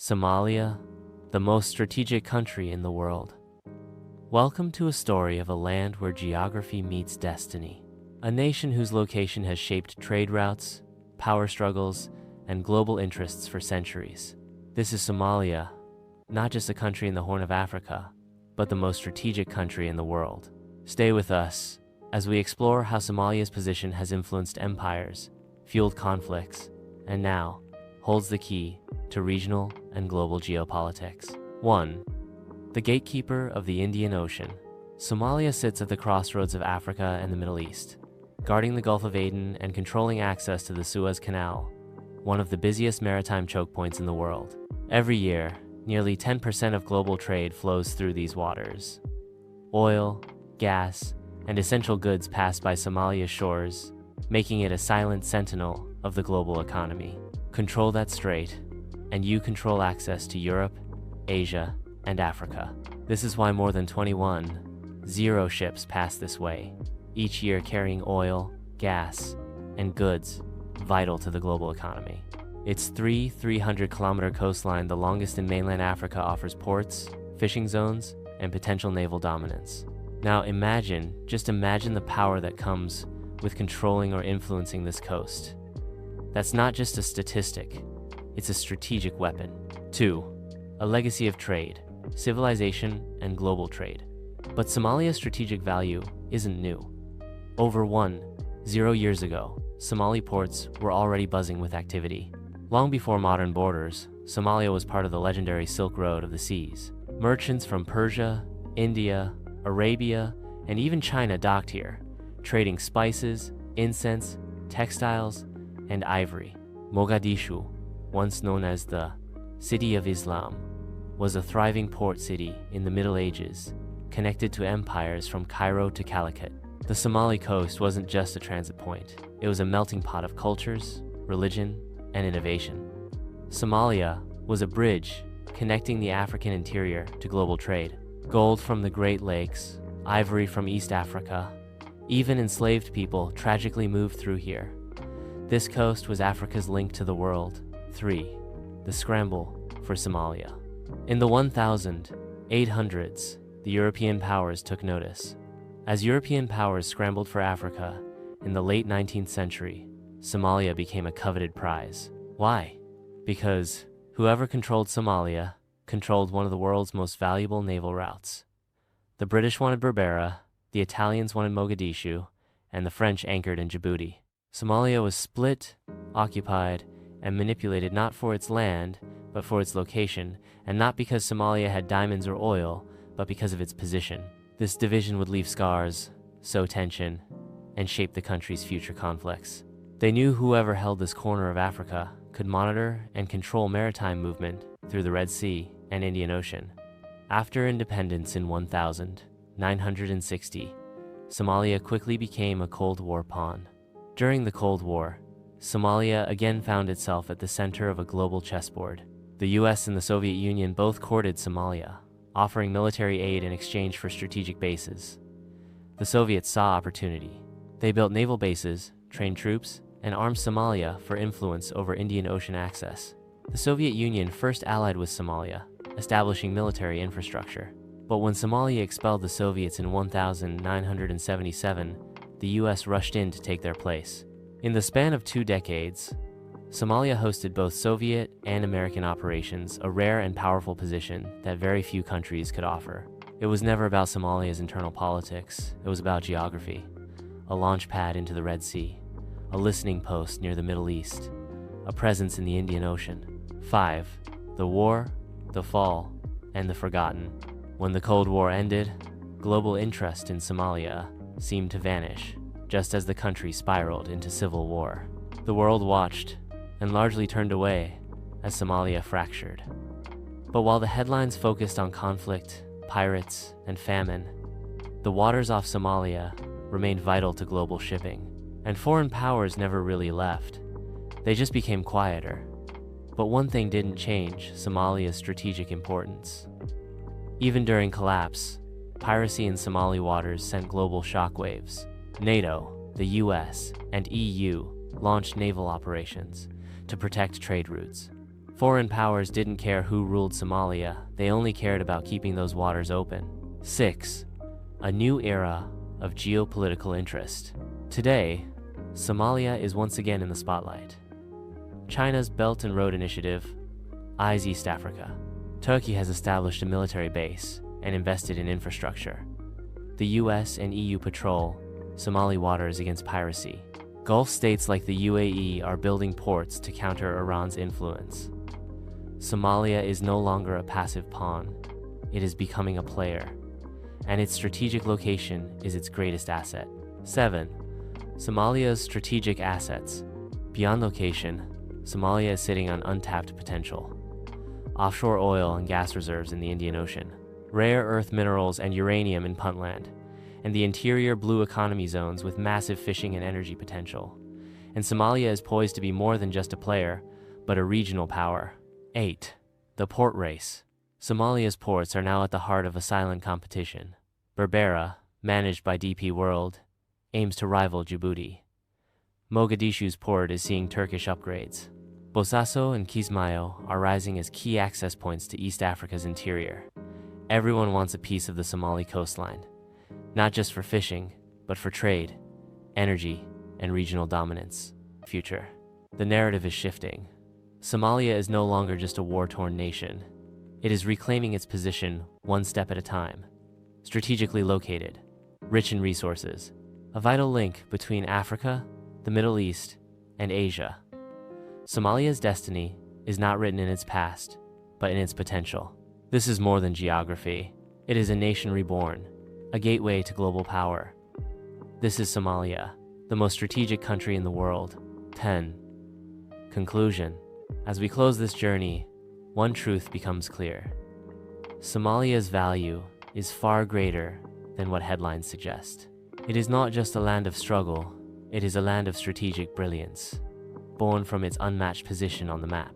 Somalia, the most strategic country in the world. Welcome to a story of a land where geography meets destiny. A nation whose location has shaped trade routes, power struggles, and global interests for centuries. This is Somalia, not just a country in the Horn of Africa, but the most strategic country in the world. Stay with us as we explore how Somalia's position has influenced empires, fueled conflicts, and now holds the key to regional and global geopolitics. 1. The gatekeeper of the Indian Ocean. Somalia sits at the crossroads of Africa and the Middle East, guarding the Gulf of Aden and controlling access to the Suez Canal, one of the busiest maritime choke points in the world. Every year, nearly 10% of global trade flows through these waters. Oil, gas, and essential goods pass by Somalia's shores, making it a silent sentinel of the global economy. Control that strait, and you control access to Europe, Asia, and Africa. This is why more than 21 ships pass this way, each year carrying oil, gas, and goods vital to the global economy. Its 300-kilometer coastline, the longest in mainland Africa, offers ports, fishing zones, and potential naval dominance. Now just imagine the power that comes with controlling or influencing this coast. That's not just a statistic, it's a strategic weapon. 2. A legacy of trade, civilization, and global trade. But Somalia's strategic value isn't new. Over 10 years ago, Somali ports were already buzzing with activity. Long before modern borders, Somalia was part of the legendary Silk Road of the seas. Merchants from Persia, India, Arabia, and even China docked here, trading spices, incense, textiles, and ivory. Mogadishu, once known as the City of Islam, was a thriving port city in the Middle Ages, connected to empires from Cairo to Calicut. The Somali coast wasn't just a transit point, it was a melting pot of cultures, religion, and innovation. Somalia was a bridge connecting the African interior to global trade. Gold from the Great Lakes, ivory from East Africa, even enslaved people tragically moved through here. This coast was Africa's link to the world. 3. The Scramble for Somalia. In the 1800s, the European powers took notice. As European powers scrambled for Africa in the late 19th century, Somalia became a coveted prize. Why? Because whoever controlled Somalia controlled one of the world's most valuable naval routes. The British wanted Berbera, the Italians wanted Mogadishu, and the French anchored in Djibouti. Somalia was split, occupied, and manipulated not for its land, but for its location, and not because Somalia had diamonds or oil, but because of its position. This division would leave scars, sow tension, and shape the country's future conflicts. They knew whoever held this corner of Africa could monitor and control maritime movement through the Red Sea and Indian Ocean. After independence in 1960, Somalia quickly became a Cold War pawn. During the Cold War, Somalia again found itself at the center of a global chessboard. The US and the Soviet Union both courted Somalia, offering military aid in exchange for strategic bases. The Soviets saw opportunity. They built naval bases, trained troops, and armed Somalia for influence over Indian Ocean access. The Soviet Union first allied with Somalia, establishing military infrastructure. But when Somalia expelled the Soviets in 1977, the US rushed in to take their place. In the span of 2 decades, Somalia hosted both Soviet and American operations, a rare and powerful position that very few countries could offer. It was never about Somalia's internal politics, it was about geography. A launch pad into the Red Sea, a listening post near the Middle East, a presence in the Indian Ocean. 5. The war, the fall, and the forgotten. When the Cold War ended, global interest in Somalia seemed to vanish, just as the country spiraled into civil war. The world watched and largely turned away as Somalia fractured. But while the headlines focused on conflict, pirates, and famine, the waters off Somalia remained vital to global shipping. And foreign powers never really left. They just became quieter. But one thing didn't change: Somalia's strategic importance. Even during collapse, piracy in Somali waters sent global shockwaves. NATO, the US, and EU launched naval operations to protect trade routes. Foreign powers didn't care who ruled Somalia, they only cared about keeping those waters open. 6. A new era of geopolitical interest. Today, Somalia is once again in the spotlight. China's Belt and Road Initiative eyes East Africa. Turkey has established a military base and invested in infrastructure. The US and EU patrol Somali waters against piracy. Gulf states like the UAE are building ports to counter Iran's influence. Somalia is no longer a passive pawn. It is becoming a player, and its strategic location is its greatest asset. 7. Somalia's strategic assets. Beyond location, Somalia is sitting on untapped potential. Offshore oil and gas reserves in the Indian Ocean, rare earth minerals and uranium in Puntland, and the interior blue economy zones with massive fishing and energy potential. And Somalia is poised to be more than just a player, but a regional power. 8. The port race. Somalia's ports are now at the heart of a silent competition. Berbera, managed by DP World, aims to rival Djibouti. Mogadishu's port is seeing Turkish upgrades. Bosaso and Kismayo are rising as key access points to East Africa's interior. Everyone wants a piece of the Somali coastline, not just for fishing, but for trade, energy, and regional dominance. Future. The narrative is shifting. Somalia is no longer just a war-torn nation. It is reclaiming its position one step at a time. Strategically located, rich in resources, a vital link between Africa, the Middle East, and Asia. Somalia's destiny is not written in its past, but in its potential. This is more than geography. It is a nation reborn, a gateway to global power. This is Somalia, the most strategic country in the world. 10. Conclusion. As we close this journey, one truth becomes clear. Somalia's value is far greater than what headlines suggest. It is not just a land of struggle, it is a land of strategic brilliance, born from its unmatched position on the map.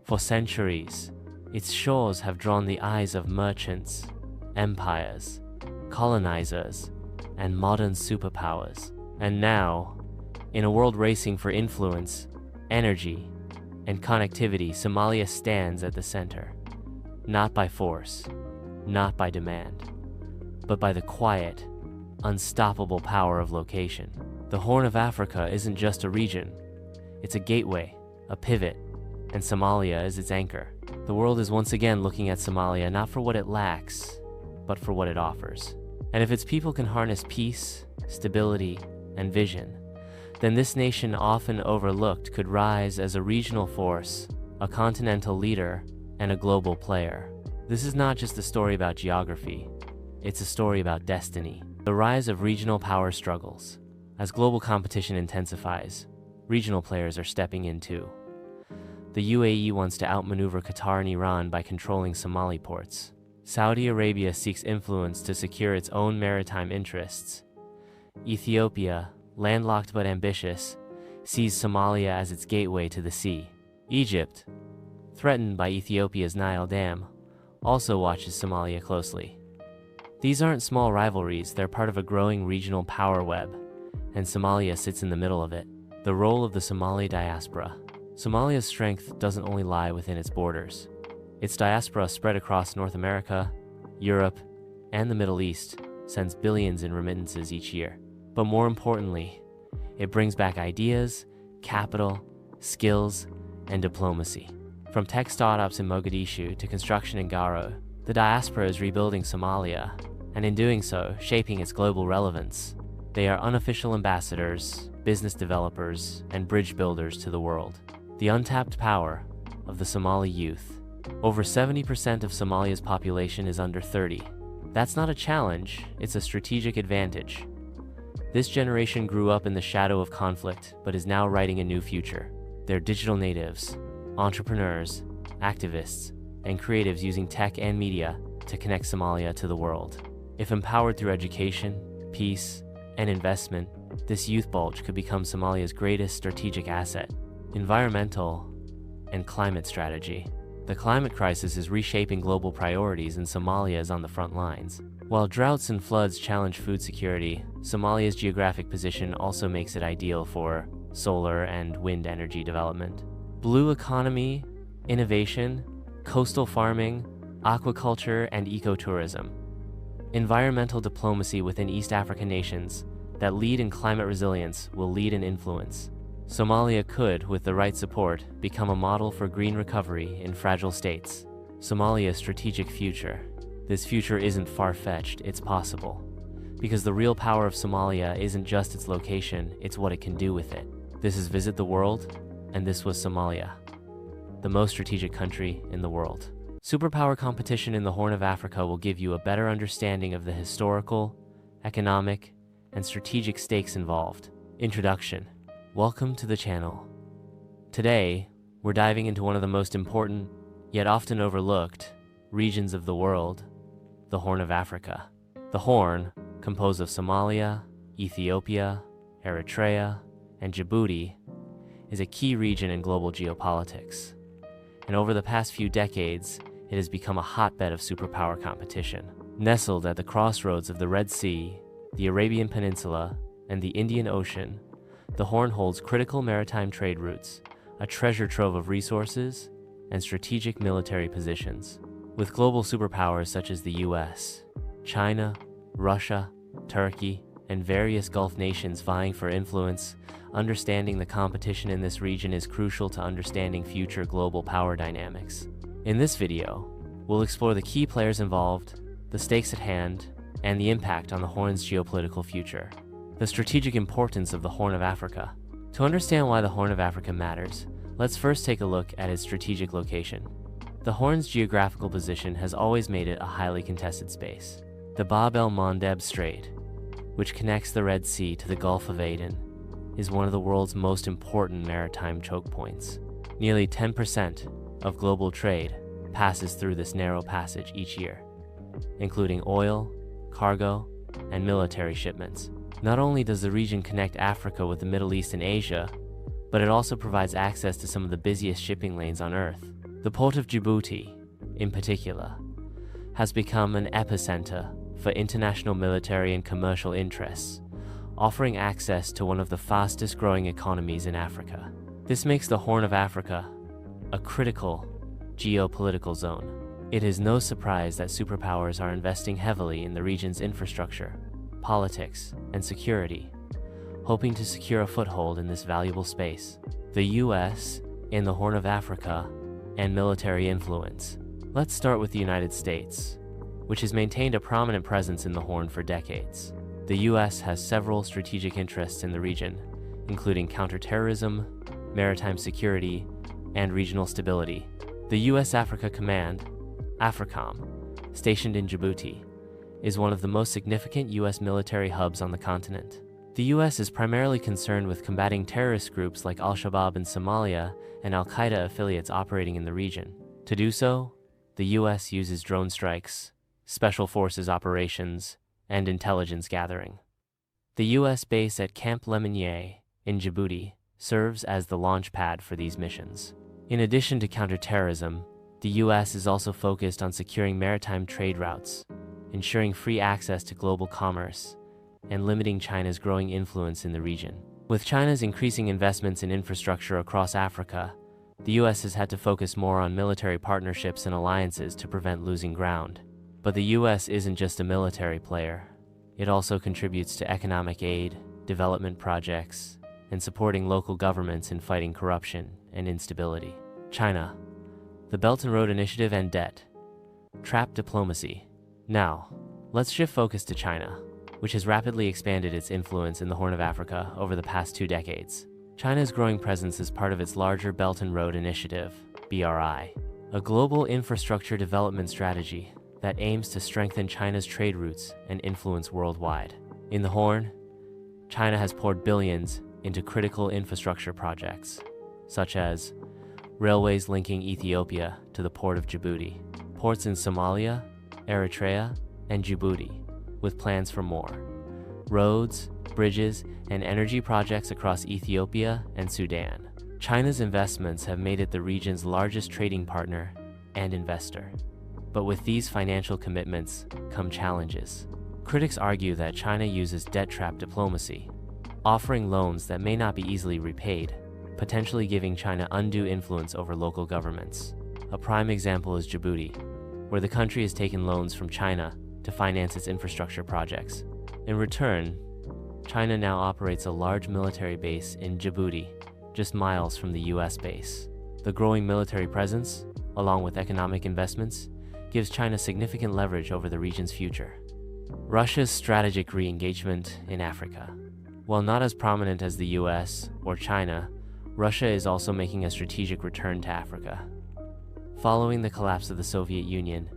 For centuries, its shores have drawn the eyes of merchants, empires, colonizers, and modern superpowers. And now, in a world racing for influence, energy, and connectivity, Somalia stands at the center, not by force, not by demand, but by the quiet, unstoppable power of location. The Horn of Africa isn't just a region, it's a gateway, a pivot, and Somalia is its anchor. The world is once again looking at Somalia not for what it lacks, but for what it offers. And if its people can harness peace, stability, and vision, then this nation often overlooked could rise as a regional force, a continental leader, and a global player. This is not just a story about geography, it's a story about destiny. The rise of regional power struggles. As global competition intensifies, regional players are stepping in too. The UAE wants to outmaneuver Qatar and Iran by controlling Somali ports. Saudi Arabia seeks influence to secure its own maritime interests. Ethiopia, landlocked but ambitious, sees Somalia as its gateway to the sea. Egypt, threatened by Ethiopia's Nile Dam, also watches Somalia closely. These aren't small rivalries, they're part of a growing regional power web, and Somalia sits in the middle of it. The role of the Somali diaspora. Somalia's strength doesn't only lie within its borders. Its diaspora spread across North America, Europe, and the Middle East sends billions in remittances each year. But more importantly, it brings back ideas, capital, skills, and diplomacy. From tech startups in Mogadishu to construction in Garo, the diaspora is rebuilding Somalia, and in doing so, shaping its global relevance. They are unofficial ambassadors, business developers, and bridge builders to the world. The untapped power of the Somali youth. Over 70% of Somalia's population is under 30. That's not a challenge, it's a strategic advantage. This generation grew up in the shadow of conflict, but is now writing a new future. They're digital natives, entrepreneurs, activists, and creatives using tech and media to connect Somalia to the world. If empowered through education, peace, and investment, this youth bulge could become Somalia's greatest strategic asset. Environmental and climate strategy. The climate crisis is reshaping global priorities, and Somalia is on the front lines. While droughts and floods challenge food security, Somalia's geographic position also makes it ideal for solar and wind energy development. Blue economy innovation, coastal farming, aquaculture, and ecotourism. Environmental diplomacy within East African nations that lead in climate resilience will lead in influence. Somalia could, with the right support, become a model for green recovery in fragile states. Somalia's strategic future. This future isn't far-fetched, it's possible. Because the real power of Somalia isn't just its location, it's what it can do with it. This is Visit the World, and this was Somalia, the most strategic country in the world. Superpower competition in the Horn of Africa will give you a better understanding of the historical, economic, and strategic stakes involved. Introduction. Welcome to the channel. Today, we're diving into one of the most important, yet often overlooked, regions of the world, the Horn of Africa. The Horn, composed of Somalia, Ethiopia, Eritrea, and Djibouti, is a key region in global geopolitics. And over the past few decades, it has become a hotbed of superpower competition. Nestled at the crossroads of the Red Sea, the Arabian Peninsula, and the Indian Ocean, the Horn holds critical maritime trade routes, a treasure trove of resources, and strategic military positions. With global superpowers such as the US, China, Russia, Turkey, and various Gulf nations vying for influence, understanding the competition in this region is crucial to understanding future global power dynamics. In this video, we'll explore the key players involved, the stakes at hand, and the impact on the Horn's geopolitical future. The strategic importance of the Horn of Africa. To understand why the Horn of Africa matters, let's first take a look at its strategic location. The Horn's geographical position has always made it a highly contested space. The Bab el-Mandeb Strait, which connects the Red Sea to the Gulf of Aden, is one of the world's most important maritime choke points. Nearly 10% of global trade passes through this narrow passage each year, including oil, cargo, and military shipments. Not only does the region connect Africa with the Middle East and Asia, but it also provides access to some of the busiest shipping lanes on Earth. The port of Djibouti, in particular, has become an epicenter for international military and commercial interests, offering access to one of the fastest growing economies in Africa. This makes the Horn of Africa a critical geopolitical zone. It is no surprise that superpowers are investing heavily in the region's infrastructure, politics, and security, hoping to secure a foothold in this valuable space. The US in the Horn of Africa and military influence. Let's start with the United States, which has maintained a prominent presence in the Horn for decades. The US has several strategic interests in the region, including counterterrorism, maritime security, and regional stability. The US Africa Command, AFRICOM, stationed in Djibouti, is one of the most significant US military hubs on the continent. The US is primarily concerned with combating terrorist groups like Al-Shabaab in Somalia and Al-Qaeda affiliates operating in the region. To do so, the US uses drone strikes, special forces operations, and intelligence gathering. The US base at Camp Lemonnier in Djibouti serves as the launch pad for these missions. In addition to counterterrorism, the US is also focused on securing maritime trade routes, ensuring free access to global commerce, and limiting China's growing influence in the region. With China's increasing investments in infrastructure across Africa, the US has had to focus more on military partnerships and alliances to prevent losing ground. But the US isn't just a military player. It also contributes to economic aid, development projects, and supporting local governments in fighting corruption and instability. China, the Belt and Road Initiative and debt, trap diplomacy. Now, let's shift focus to China, which has rapidly expanded its influence in the Horn of Africa over the past 2 decades. China's growing presence is part of its larger Belt and Road Initiative, BRI, a global infrastructure development strategy that aims to strengthen China's trade routes and influence worldwide. In the Horn, China has poured billions into critical infrastructure projects, such as railways linking Ethiopia to the port of Djibouti, ports in Somalia, Eritrea, and Djibouti, with plans for more, roads, bridges, and energy projects across Ethiopia and Sudan. China's investments have made it the region's largest trading partner and investor. But with these financial commitments come challenges. Critics argue that China uses debt trap diplomacy, offering loans that may not be easily repaid, potentially giving China undue influence over local governments. A prime example is Djibouti, where the country has taken loans from China to finance its infrastructure projects. In return, China now operates a large military base in Djibouti, just miles from the US base. The growing military presence, along with economic investments, gives China significant leverage over the region's future. Russia's strategic re-engagement in Africa. While not as prominent as the US or China, Russia is also making a strategic return to Africa. Following the collapse of the Soviet Union,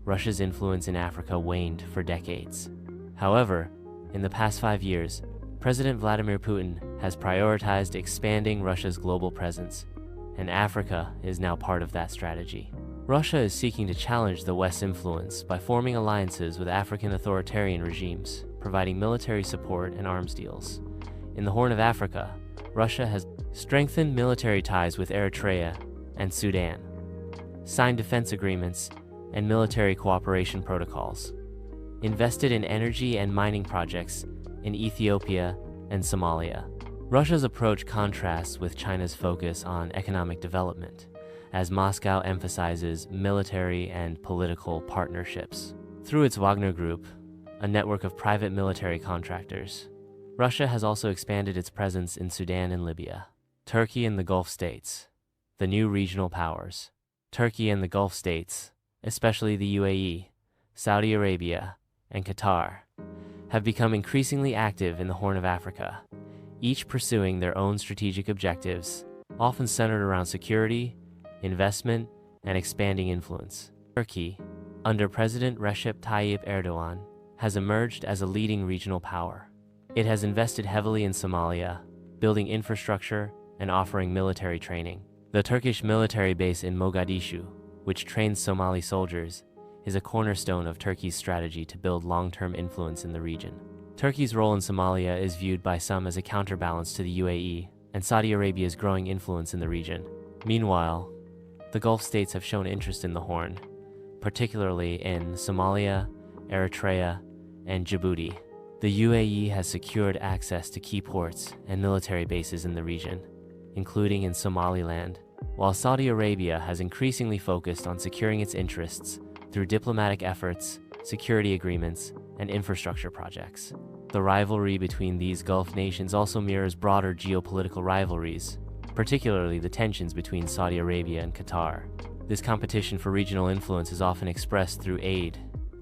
Russia's influence in Africa waned for decades. However, in the past 5 years, President Vladimir Putin has prioritized expanding Russia's global presence, and Africa is now part of that strategy. Russia is seeking to challenge the West's influence by forming alliances with African authoritarian regimes, providing military support and arms deals. In the Horn of Africa, Russia has strengthened military ties with Eritrea and Sudan, signed defense agreements and military cooperation protocols, invested in energy and mining projects in Ethiopia and Somalia. Russia's approach contrasts with China's focus on economic development, as Moscow emphasizes military and political partnerships. Through its Wagner Group, a network of private military contractors, Russia has also expanded its presence in Sudan and Libya. Turkey and the Gulf states, the new regional powers. Turkey and the Gulf states, especially the UAE, Saudi Arabia, and Qatar, have become increasingly active in the Horn of Africa, each pursuing their own strategic objectives, often centered around security, investment, and expanding influence. Turkey, under President Recep Tayyip Erdogan, has emerged as a leading regional power. It has invested heavily in Somalia, building infrastructure and offering military training. The Turkish military base in Mogadishu, which trains Somali soldiers, is a cornerstone of Turkey's strategy to build long-term influence in the region. Turkey's role in Somalia is viewed by some as a counterbalance to the UAE and Saudi Arabia's growing influence in the region. Meanwhile, the Gulf states have shown interest in the Horn, particularly in Somalia, Eritrea, and Djibouti. The UAE has secured access to key ports and military bases in the region, including in Somaliland, while Saudi Arabia has increasingly focused on securing its interests through diplomatic efforts, security agreements, and infrastructure projects. The rivalry between these Gulf nations also mirrors broader geopolitical rivalries, particularly the tensions between Saudi Arabia and Qatar. This competition for regional influence is often expressed through aid,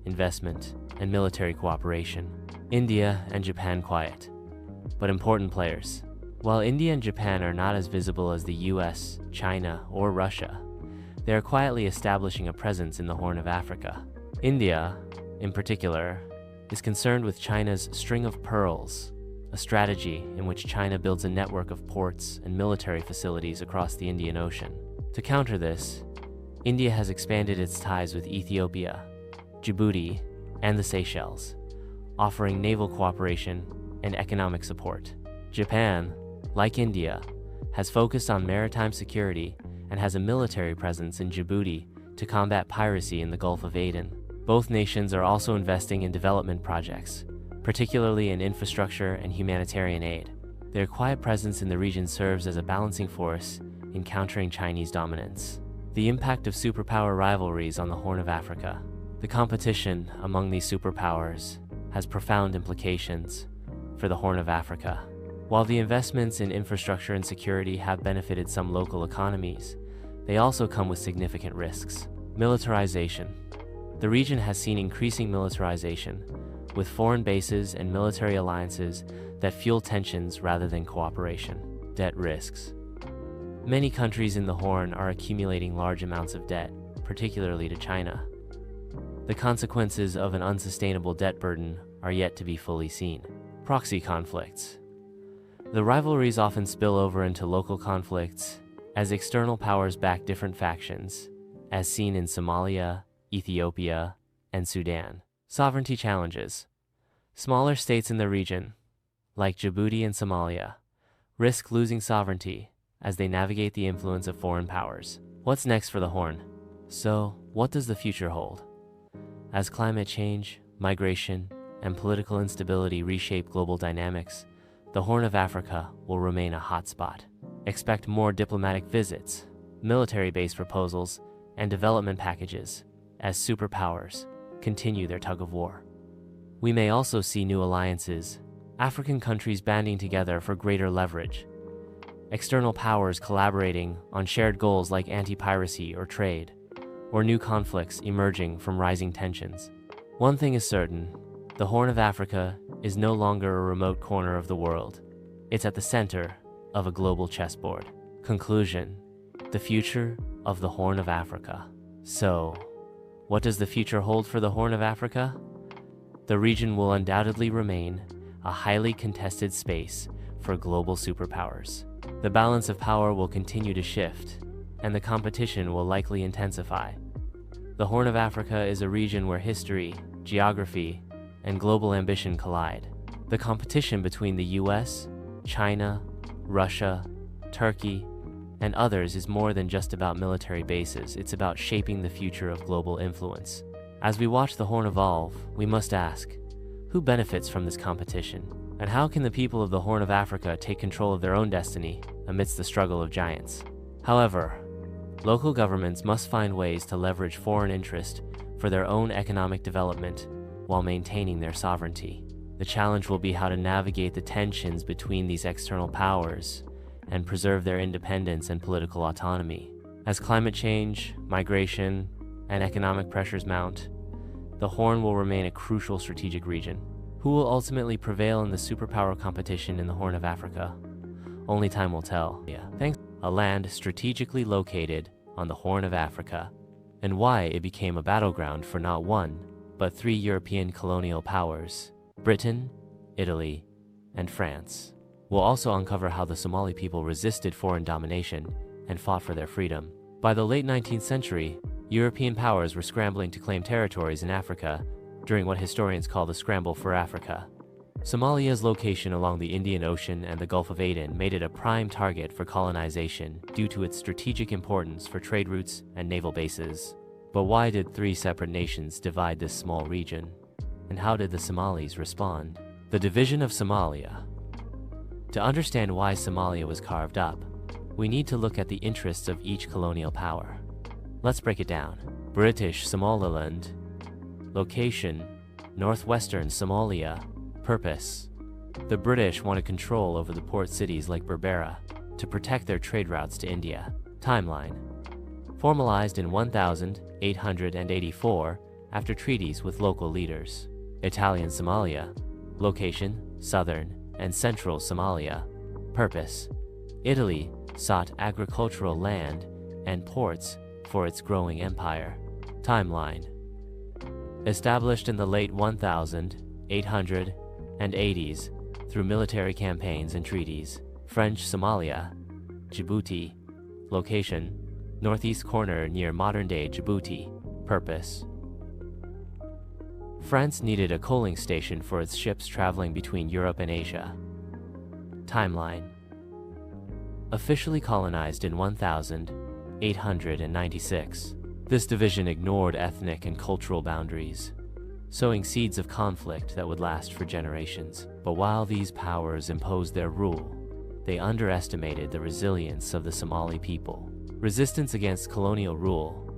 investment, and military cooperation. India and Japan quiet, but important players. While India and Japan are not as visible as the US, China, or Russia, they are quietly establishing a presence in the Horn of Africa. India, in particular, is concerned with China's String of Pearls, a strategy in which China builds a network of ports and military facilities across the Indian Ocean. To counter this, India has expanded its ties with Ethiopia, Djibouti, and the Seychelles, offering naval cooperation and economic support. Japan, like India, has focused on maritime security and has a military presence in Djibouti to combat piracy in the Gulf of Aden. Both nations are also investing in development projects, particularly in infrastructure and humanitarian aid. Their quiet presence in the region serves as a balancing force in countering Chinese dominance. The impact of superpower rivalries on the Horn of Africa. The competition among these superpowers has profound implications for the Horn of Africa. While the investments in infrastructure and security have benefited some local economies, they also come with significant risks. Militarization. The region has seen increasing militarization, with foreign bases and military alliances that fuel tensions rather than cooperation. Debt risks. Many countries in the Horn are accumulating large amounts of debt, particularly to China. The consequences of an unsustainable debt burden are yet to be fully seen. Proxy conflicts. The rivalries often spill over into local conflicts as external powers back different factions, as seen in Somalia, Ethiopia, and Sudan. Sovereignty challenges. Smaller states in the region, like Djibouti and Somalia, risk losing sovereignty as they navigate the influence of foreign powers. What's next for the Horn? So, what does the future hold? As climate change, migration, and political instability reshape global dynamics, the Horn of Africa will remain a hotspot. Expect more diplomatic visits, military-based proposals, and development packages as superpowers continue their tug-of-war. We may also see new alliances, African countries banding together for greater leverage, external powers collaborating on shared goals like anti-piracy or trade, or new conflicts emerging from rising tensions. One thing is certain, the Horn of Africa is no longer a remote corner of the world. It's at the center of a global chessboard. Conclusion: the future of the Horn of Africa. So, what does the future hold for the Horn of Africa? The region will undoubtedly remain a highly contested space for global superpowers. The balance of power will continue to shift, and the competition will likely intensify. The Horn of Africa is a region where history, geography, and global ambition collide. The competition between the US, China, Russia, Turkey, and others is more than just about military bases. It's about shaping the future of global influence. As we watch the Horn evolve, we must ask, who benefits from this competition? And how can the people of the Horn of Africa take control of their own destiny amidst the struggle of giants? However, local governments must find ways to leverage foreign interest for their own economic development while maintaining their sovereignty. The challenge will be how to navigate the tensions between these external powers and preserve their independence and political autonomy. As climate change, migration, and economic pressures mount, the Horn will remain a crucial strategic region. Who will ultimately prevail in the superpower competition in the Horn of Africa? Only time will tell. Thanks. A land strategically located on the Horn of Africa, and why it became a battleground for not one, but three European colonial powers: Britain, Italy, and France. We'll also uncover how the Somali people resisted foreign domination and fought for their freedom. By the late 19th century, European powers were scrambling to claim territories in Africa during what historians call the Scramble for Africa. Somalia's location along the Indian Ocean and the Gulf of Aden made it a prime target for colonization due to its strategic importance for trade routes and naval bases. But why did three separate nations divide this small region? And how did the Somalis respond? The division of Somalia. To understand why Somalia was carved up, we need to look at the interests of each colonial power. Let's break it down. British Somaliland. Location: northwestern Somalia. Purpose: the British wanted control over the port cities like Berbera to protect their trade routes to India. Timeline: formalized in 1884 after treaties with local leaders. Italian Somalia. Location: southern and central Somalia. Purpose: Italy sought agricultural land and ports for its growing empire. Timeline: established in the late 1880s through military campaigns and treaties. French Somalia. Djibouti. Location: northeast corner near modern-day Djibouti. Purpose: France needed a coaling station for its ships traveling between Europe and Asia. Timeline: officially colonized in 1896. This division ignored ethnic and cultural boundaries, sowing seeds of conflict that would last for generations. But while these powers imposed their rule, they underestimated the resilience of the Somali people. Resistance against colonial rule.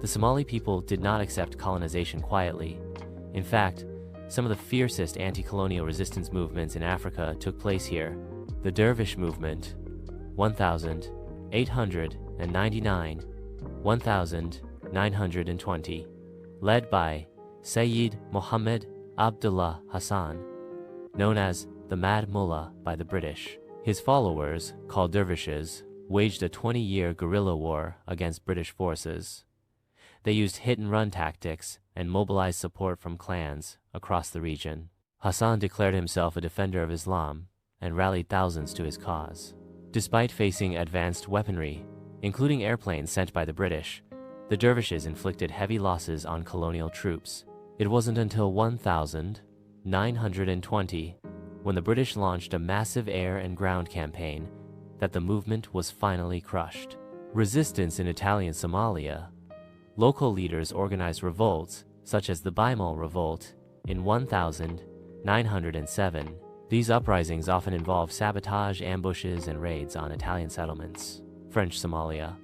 The Somali people did not accept colonization quietly. In fact, some of the fiercest anti-colonial resistance movements in Africa took place here. The Dervish movement, 1899-1920, led by Sayyid Mohammed Abdullah Hassan, known as the Mad Mullah by the British. His followers, called dervishes, waged a 20-year guerrilla war against British forces. They used hit-and-run tactics and mobilized support from clans across the region. Hassan declared himself a defender of Islam and rallied thousands to his cause. Despite facing advanced weaponry, including airplanes sent by the British, the dervishes inflicted heavy losses on colonial troops. It wasn't until 1920, when the British launched a massive air and ground campaign, that the movement was finally crushed. Resistance in Italian Somalia. Local leaders organized revolts, such as the Baimal Revolt, in 1907. These uprisings often involve sabotage, ambushes, and raids on Italian settlements. French Somalia.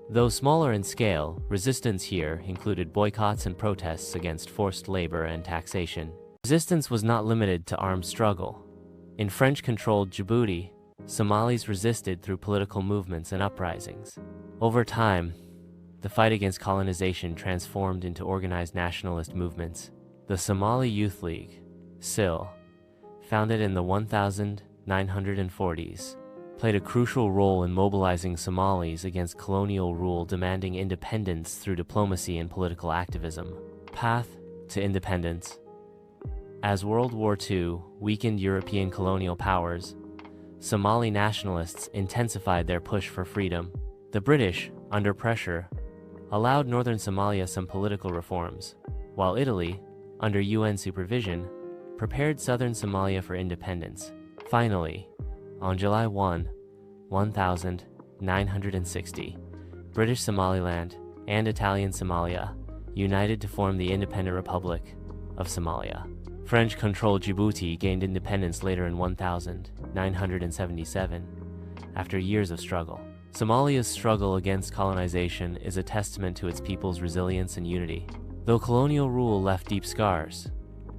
Though smaller in scale, resistance here included boycotts and protests against forced labor and taxation. Resistance was not limited to armed struggle. In French-controlled Djibouti, Somalis resisted through political movements and uprisings. Over time, the fight against colonization transformed into organized nationalist movements. The Somali Youth League, SIL, founded in the 1940s, played a crucial role in mobilizing Somalis against colonial rule, demanding independence through diplomacy and political activism. Path to independence. As World War II weakened European colonial powers, Somali nationalists intensified their push for freedom. The British, under pressure, allowed northern Somalia some political reforms, while Italy, under UN supervision, prepared southern Somalia for independence. Finally, on July 1, 1960, British Somaliland and Italian Somalia united to form the Independent Republic of Somalia. French-controlled Djibouti gained independence later in 1977, after years of struggle. Somalia's struggle against colonization is a testament to its people's resilience and unity. Though colonial rule left deep scars,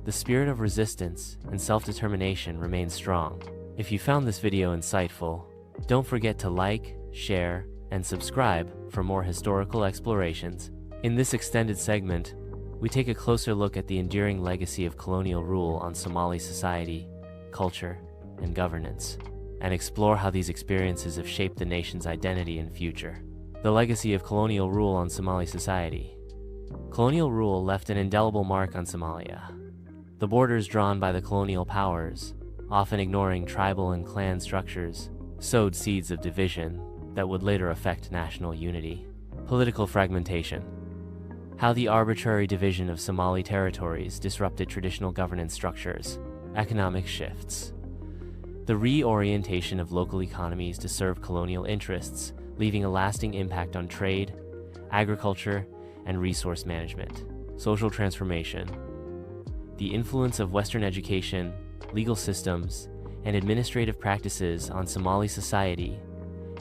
the spirit of resistance and self-determination remains strong. If you found this video insightful, don't forget to like, share, and subscribe for more historical explorations. In this extended segment, we take a closer look at the enduring legacy of colonial rule on Somali society, culture, and governance, and explore how these experiences have shaped the nation's identity and future. The legacy of colonial rule on Somali society. Colonial rule left an indelible mark on Somalia. The borders drawn by the colonial powers, often ignoring tribal and clan structures, sowed seeds of division that would later affect national unity. Political fragmentation. How the arbitrary division of Somali territories disrupted traditional governance structures. Economic shifts. The reorientation of local economies to serve colonial interests, leaving a lasting impact on trade, agriculture, and resource management. Social transformation. The influence of Western education, legal systems, and administrative practices on Somali society,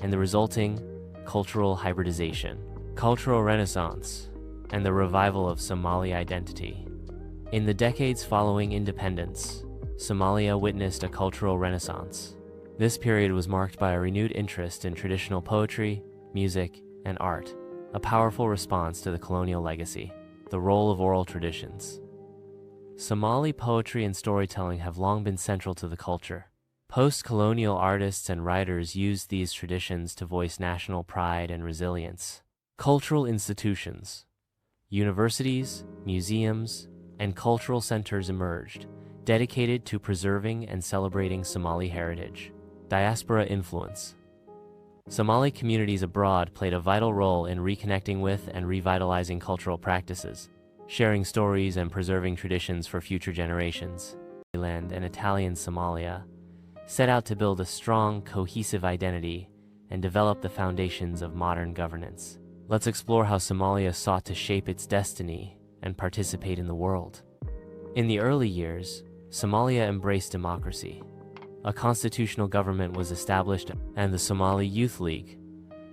and the resulting cultural hybridization. Cultural renaissance, and the revival of Somali identity. In the decades following independence, Somalia witnessed a cultural renaissance. This period was marked by a renewed interest in traditional poetry, music, and art, a powerful response to the colonial legacy. The role of oral traditions. Somali poetry and storytelling have long been central to the culture. Post-colonial artists and writers used these traditions to voice national pride and resilience. Cultural institutions. Universities, museums, and cultural centers emerged, dedicated to preserving and celebrating Somali heritage. Diaspora influence. Somali communities abroad played a vital role in reconnecting with and revitalizing cultural practices, sharing stories and preserving traditions for future generations. Somaliland and Italian Somalia set out to build a strong, cohesive identity and develop the foundations of modern governance. Let's explore how Somalia sought to shape its destiny and participate in the world. In the early years, Somalia embraced democracy. A constitutional government was established, and the Somali Youth League,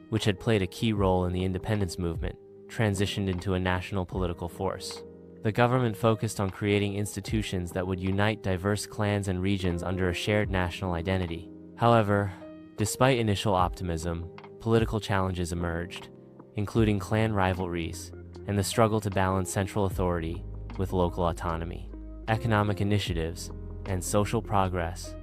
which had played a key role in the independence movement, transitioned into a national political force. The government focused on creating institutions that would unite diverse clans and regions under a shared national identity. However, despite initial optimism, political challenges emerged, including clan rivalries and the struggle to balance central authority with local autonomy. Economic initiatives and social progress.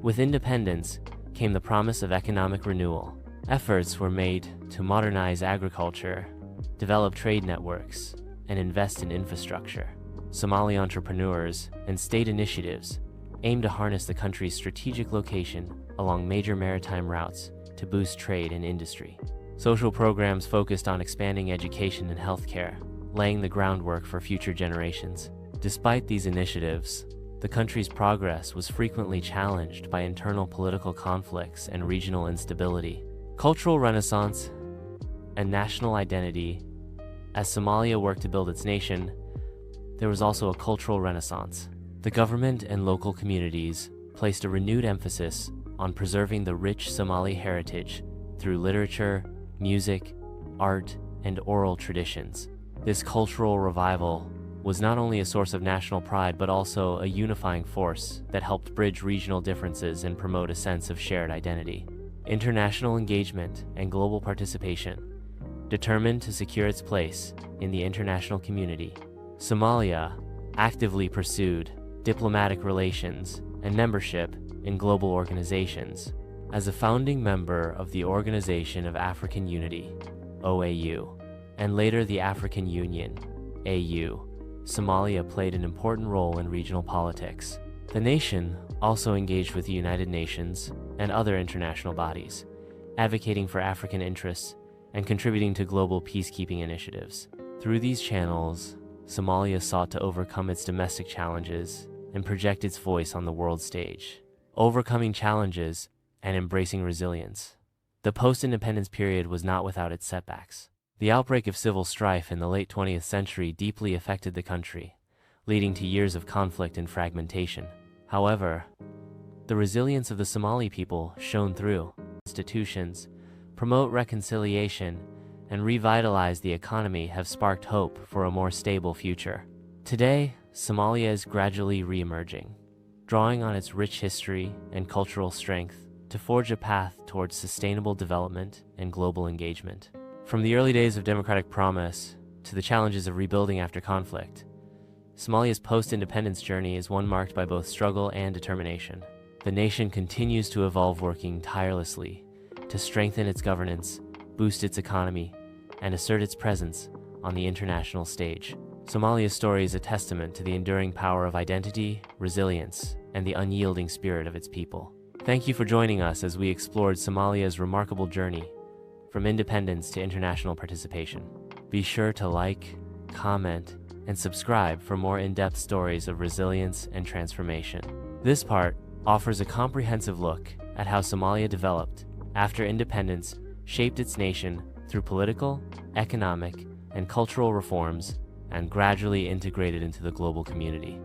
With independence came the promise of economic renewal. Efforts were made to modernize agriculture, develop trade networks, and invest in infrastructure. Somali entrepreneurs and state initiatives aimed to harness the country's strategic location along major maritime routes to boost trade and industry. Social programs focused on expanding education and healthcare, laying the groundwork for future generations. Despite these initiatives, the country's progress was frequently challenged by internal political conflicts and regional instability. Cultural renaissance and national identity. As Somalia worked to build its nation, there was also a cultural renaissance. The government and local communities placed a renewed emphasis on preserving the rich Somali heritage through literature, music, art, and oral traditions. This cultural revival was not only a source of national pride but also a unifying force that helped bridge regional differences and promote a sense of shared identity. International engagement and global participation. Determined to secure its place in the international community, Somalia actively pursued diplomatic relations and membership in global organizations. As a founding member of the Organization of African Unity, OAU, and later the African Union, AU, Somalia played an important role in regional politics. The nation also engaged with the United Nations and other international bodies, advocating for African interests and contributing to global peacekeeping initiatives. Through these channels, Somalia sought to overcome its domestic challenges and project its voice on the world stage. Overcoming challenges and embracing resilience. The post-independence period was not without its setbacks. The outbreak of civil strife in the late 20th century deeply affected the country, leading to years of conflict and fragmentation. However, the resilience of the Somali people shone through. Institutions, promote reconciliation, and revitalize the economy have sparked hope for a more stable future. Today, Somalia is gradually re-emerging, drawing on its rich history and cultural strength to forge a path towards sustainable development and global engagement. From the early days of democratic promise to the challenges of rebuilding after conflict, Somalia's post-independence journey is one marked by both struggle and determination. The nation continues to evolve, working tirelessly to strengthen its governance, boost its economy, and assert its presence on the international stage. Somalia's story is a testament to the enduring power of identity, resilience, and the unyielding spirit of its people. Thank you for joining us as we explored Somalia's remarkable journey from independence to international participation. Be sure to like, comment, and subscribe for more in-depth stories of resilience and transformation. This part offers a comprehensive look at how Somalia developed after independence, shaped its nation through political, economic, and cultural reforms, and gradually integrated into the global community.